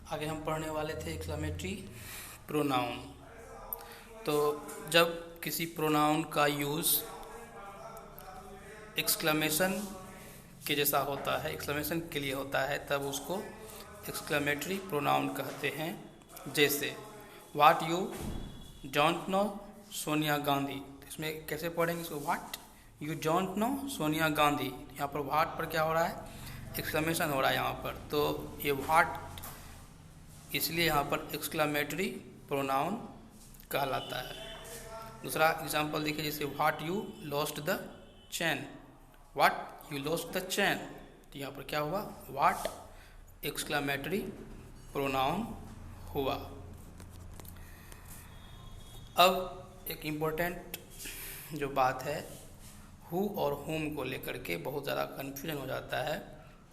आगे हम पढ़ने वाले थे एक्सक्लेमेटरी प्रोनाउन। तो जब किसी प्रोनाउन का यूज़ एक्सक्लेमेशन के जैसा होता है, एक्सक्लेमेशन के लिए होता है, तब उसको एक्सक्लेमेटरी प्रोनाउन कहते हैं। जैसे what you don't know Sonia Gandhi, इसमें कैसे पढ़ेंगे इसको? What you don't know Sonia Gandhi. यहाँ पर व्हाट पर क्या हो रहा है? एक्सक्लेमेशन हो रहा है यहाँ पर। तो ये व्हाट इसलिए यहाँ पर एक्सक्लेमेटरी प्रोनाउन कहलाता है। दूसरा एग्जांपल देखिए, जैसे what you lost the chain, what you lost the chain, तो यहाँ पर क्या हुआ? व्हाट एक्सक्लेमेटरी प्रोनाउन हुआ। अब एक इम्पोर्टेंट जो बात है, हु और हुम को लेकर के बहुत ज़्यादा कन्फ्यूजन हो जाता है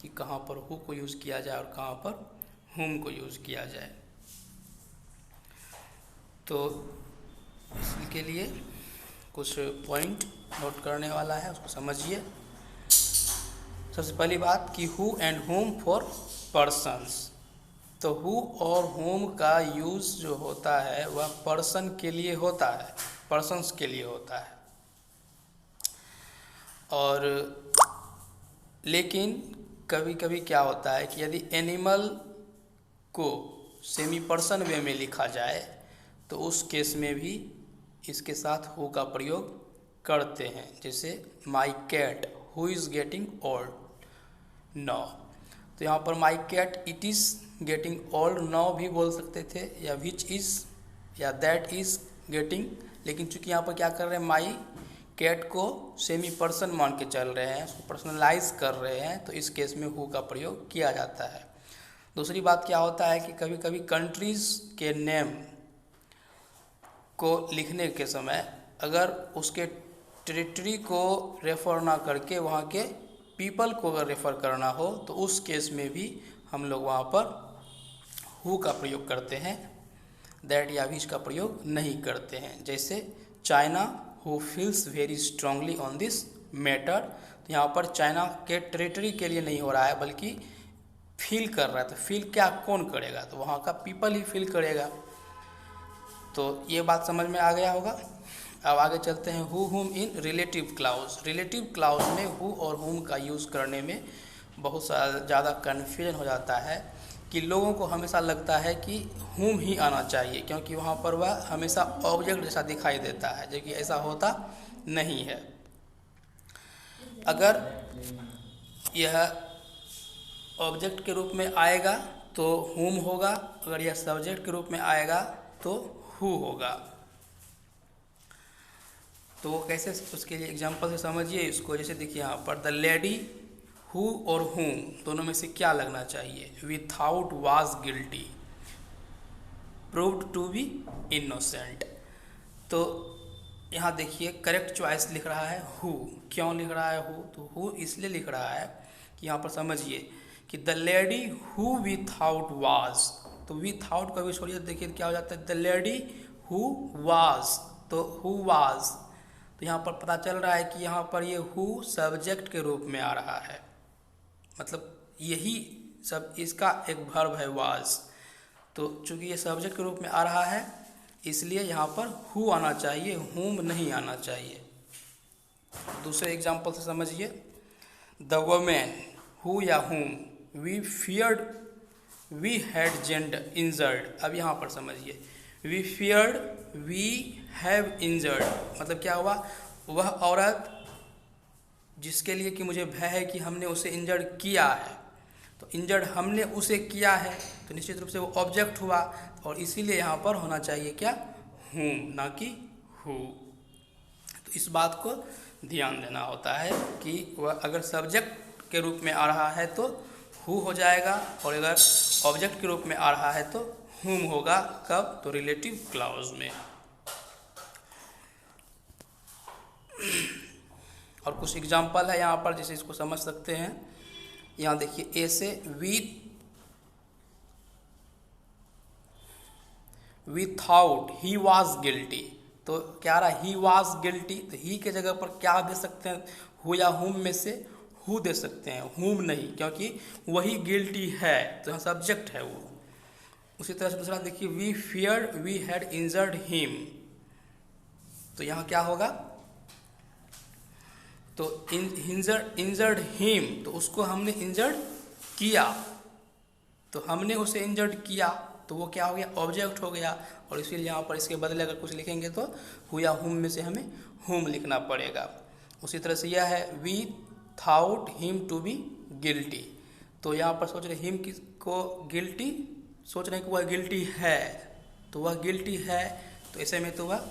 कि कहाँ पर हु को यूज़ किया जाए और कहाँ पर हुम को यूज़ किया जाए। तो इसके लिए कुछ पॉइंट नोट करने वाला है, उसको समझिए। सबसे पहली बात कि हु एंड हुम फॉर पर्सन्स। तो हु और हुम का यूज़ जो होता है वह पर्सन के लिए होता है, पर्सन्स के लिए होता है। और लेकिन कभी कभी क्या होता है कि यदि एनिमल को सेमी पर्सन वे में लिखा जाए तो उस केस में भी इसके साथ हु का प्रयोग करते हैं। जैसे my cat who is getting old now, तो यहाँ पर my cat it is getting old now भी बोल सकते थे, या विच इज़ या दैट इज़ गेटिंग। लेकिन चूंकि यहाँ पर क्या कर रहे हैं, माई कैट को सेमी पर्सन मान के चल रहे हैं, उसको पर्सनलाइज कर रहे हैं, तो इस केस में हु का प्रयोग किया जाता है। दूसरी बात क्या होता है कि कभी कभी कंट्रीज़ के नेम को लिखने के समय अगर उसके टेरिटरी को रेफ़र ना करके वहाँ के पीपल को अगर रेफ़र करना हो तो उस केस में भी हम लोग वहाँ पर हु का प्रयोग करते हैं, दैट या विच का प्रयोग नहीं करते हैं। जैसे China who feels very strongly on this matter, तो यहाँ पर चाइना के टेरिटरी के लिए नहीं हो रहा है बल्कि फील कर रहा है। तो फील क्या कौन करेगा? तो वहाँ का पीपल ही फील करेगा। तो ये बात समझ में आ गया होगा। अब आगे चलते हैं who whom in relative clause. Relative clause में हु और हुम का यूज़ करने में बहुत ज़्यादा कन्फ्यूजन हो जाता है कि लोगों को हमेशा लगता है कि हुम ही आना चाहिए, क्योंकि वहाँ पर वह हमेशा ऑब्जेक्ट जैसा दिखाई देता है, जबकि ऐसा होता नहीं है। अगर यह ऑब्जेक्ट के रूप में आएगा तो हुम होगा, अगर यह सब्जेक्ट के रूप में आएगा तो हु होगा। तो वो कैसे, उसके लिए एग्जांपल से समझिए इसको। जैसे देखिए यहाँ पर द लेडी, हु और हुम दोनों में से क्या लगना चाहिए? Without was guilty, proved to be innocent. तो यहाँ देखिए करेक्ट चॉइस लिख रहा है हु। क्यों लिख रहा है हु? तो हु इसलिए लिख रहा है कि यहाँ पर समझिए कि the lady who without was, तो विथआउट का भी छोड़िए, देखिए क्या हो जाता है, द लेडी हु वाज, तो हु वाज। तो यहाँ पर पता चल रहा है कि यहाँ पर ये हु सब्जेक्ट के रूप में आ रहा है, मतलब यही सब इसका एक वर्ब है वाज। तो चूंकि ये सब्जेक्ट के रूप में आ रहा है इसलिए यहाँ पर हु आना चाहिए, हुम नहीं आना चाहिए। दूसरे एग्जाम्पल से समझिए, द वुमेन हु या whom we feared we had gender injured. अब यहाँ पर समझिए, we feared we have injured, मतलब क्या हुआ? वह औरत जिसके लिए कि मुझे भय है कि हमने उसे इंजर्ड किया है, तो इंजर्ड हमने उसे किया है, तो निश्चित रूप से वो ऑब्जेक्ट हुआ, और इसीलिए यहाँ पर होना चाहिए क्या? हुम, ना कि हु। तो इस बात को ध्यान देना होता है कि वह अगर सब्जेक्ट के रूप में आ रहा है तो हु हो जाएगा, और अगर ऑब्जेक्ट के रूप में आ रहा है तो हुम होगा। कब? तो रिलेटिव क्लाउज में। और कुछ एग्जाम्पल है यहाँ पर जैसे इसको समझ सकते हैं। यहाँ देखिए ए से विथआउट ही वाज गिल्टी, तो क्या रहा? ही वाज गिल्टी, तो ही के जगह पर क्या दे सकते हैं? हु या हुम में से हु दे सकते हैं, हुम नहीं, क्योंकि वही गिल्टी है, तो यहाँ सब्जेक्ट है वो। उसी तरह से दूसरा देखिए, we fear we had injured him, तो यहाँ क्या होगा, तो इंजर्ड हिम, तो उसको हमने इंजर्ड किया, तो हमने उसे इंजर्ड किया, तो वो क्या हो गया, ऑब्जेक्ट हो गया। और इसीलिए यहाँ पर इसके बदले अगर कुछ लिखेंगे तो हु या हुम में से हमें हुम लिखना पड़ेगा। उसी तरह से यह है, we thought him to be guilty, तो यहाँ पर सोच रहे हिम को गिल्टी, सोच रहे हैं कि वह गिल्टी है, तो वह गिल्टी है, तो ऐसे में तो वह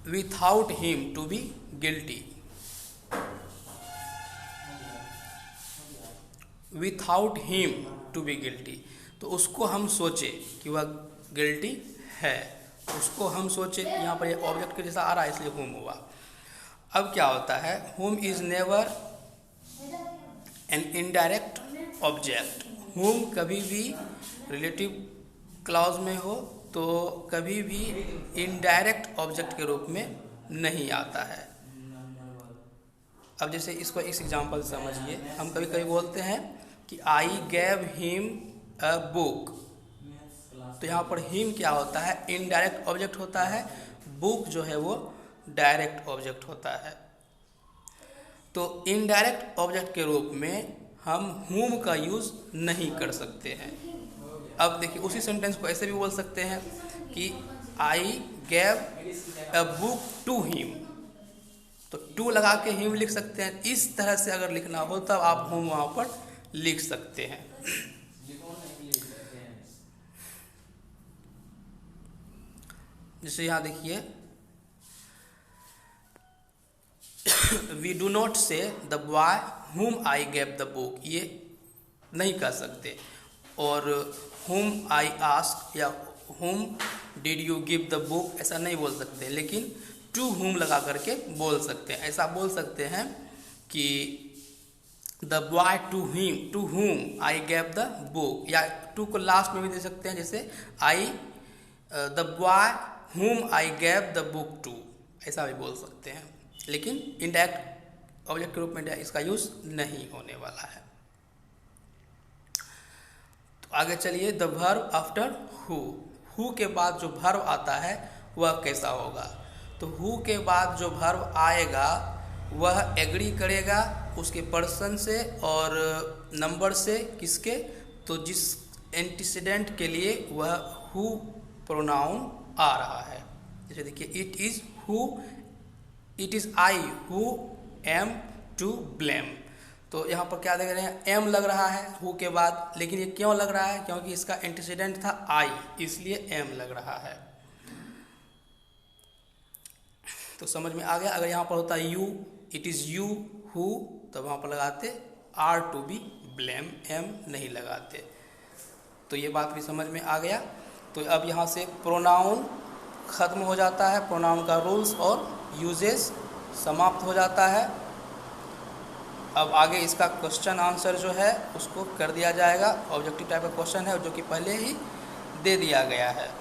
without him to be guilty, without him to be guilty, तो उसको हम सोचे कि वह गिल्टी है, उसको हम सोचे, यहाँ पर ये ऑब्जेक्ट के जैसा आ रहा है इसलिए हुम हुआ। अब क्या होता है, हुम is never an indirect object, हुम कभी भी रिलेटिव क्लॉज में हो तो कभी भी इनडायरेक्ट ऑब्जेक्ट के रूप में नहीं आता है। अब जैसे इसको इस एग्जांपल से समझिए, हम कभी कभी बोलते हैं कि I gave him a book, तो यहाँ पर हिम क्या होता है, इनडायरेक्ट ऑब्जेक्ट होता है, बुक जो है वो डायरेक्ट ऑब्जेक्ट होता है। तो इनडायरेक्ट ऑब्जेक्ट के रूप में हम हुम का यूज़ नहीं कर सकते हैं। अब देखिए उसी सेंटेंस को ऐसे भी बोल सकते हैं कि I gave a book to him, तो टू लगा के हिम लिख सकते हैं। इस तरह से अगर लिखना हो तब आप हुम वहाँ पर लिख सकते हैं। जैसे यहाँ देखिए, वी डू नॉट से the boy whom I gave the book, ये नहीं कह सकते, और हुम आई आस्क या हुम did you give the book ऐसा नहीं बोल सकते, लेकिन टू हुम लगा करके बोल सकते हैं। ऐसा बोल सकते हैं कि the boy to whom I gave the book, या टू को लास्ट में भी दे सकते हैं, जैसे आई the boy whom I gave the book to, ऐसा भी बोल सकते हैं, लेकिन इनडायरेक्ट ऑब्जेक्ट के रूप में इसका यूज नहीं होने वाला है। तो आगे चलिए, द वर्ब आफ्टर हु के बाद जो वर्ब आता है वह कैसा होगा। तो हु के बाद जो वर्ब आएगा वह एग्री करेगा उसके पर्सन से और नंबर से, किसके, तो जिस एंटीसीडेंट के लिए वह हु प्रोनाउन आ रहा है। जैसे देखिए, it is I who am to blame, तो यहाँ पर क्या देख रहे हैं, एम लग रहा है हु के बाद, लेकिन ये क्यों लग रहा है, क्योंकि इसका एंटीसीडेंट था आई, इसलिए एम लग रहा है। तो समझ में आ गया। अगर यहाँ पर होता you, it is you who, तब वहाँ पर लगाते are to be blame, am नहीं लगाते। तो ये बात भी समझ में आ गया। तो अब यहाँ से प्रोनाउन ख़त्म हो जाता है, प्रोनाउन का रूल्स और यूजेस समाप्त हो जाता है। अब आगे इसका क्वेश्चन आंसर जो है उसको कर दिया जाएगा। ऑब्जेक्टिव टाइप का क्वेश्चन है जो कि पहले ही दे दिया गया है,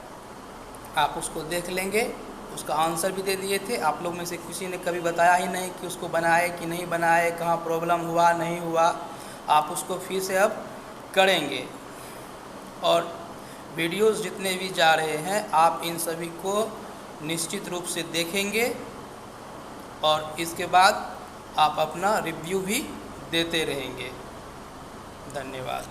आप उसको देख लेंगे। उसका आंसर भी दे दिए थे। आप लोग में से किसी ने कभी बताया ही नहीं कि उसको बनाए कि नहीं बनाए, कहाँ प्रॉब्लम हुआ नहीं हुआ। आप उसको फिर से अब करेंगे, और वीडियोस जितने भी जा रहे हैं आप इन सभी को निश्चित रूप से देखेंगे, और इसके बाद आप अपना रिव्यू भी देते रहेंगे। धन्यवाद।